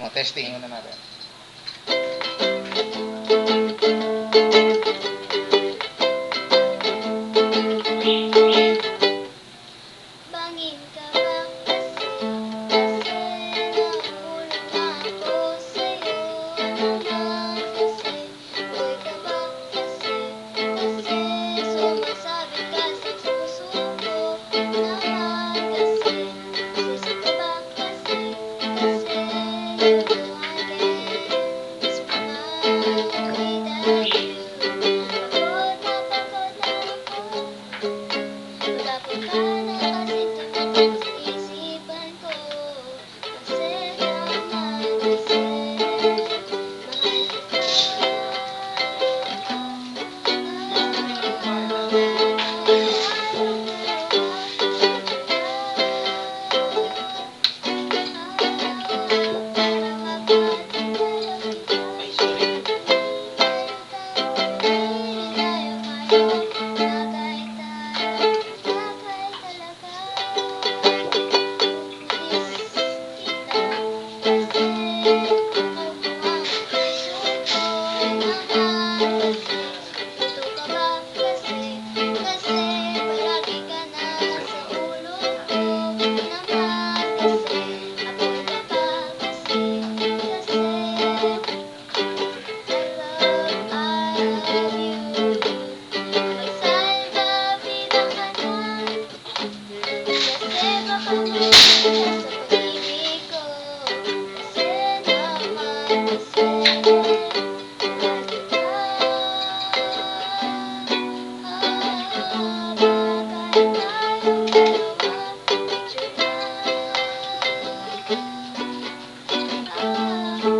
O, testing muna natin. Bangin ka ba kasi nahulog na ako sa'yo naman kasi boy ka ba kasi sumasabi ka sa puso ko naman kasi sisi ka ba kasi you know I can't smile without you. Pagod na ako. Pagkapag ka na kasi tumatak sa isipan ko kasi naman kasi mahal palagi ka na sa ulo ko naman kasi apoy ka pa kasi I love you. Magsalbabida ka na kasi baka mawala sa pag-ibig ko kasi naman kasi mahal kita. Kahit tayong dalawa picture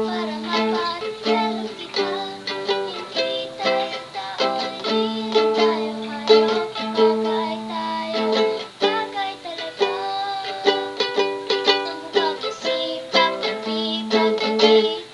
para mapatalo kita. Hindi tayo tao, hindi tayo hayop. Bagay talaga. Sa mukha mo sipag, pag-ibig,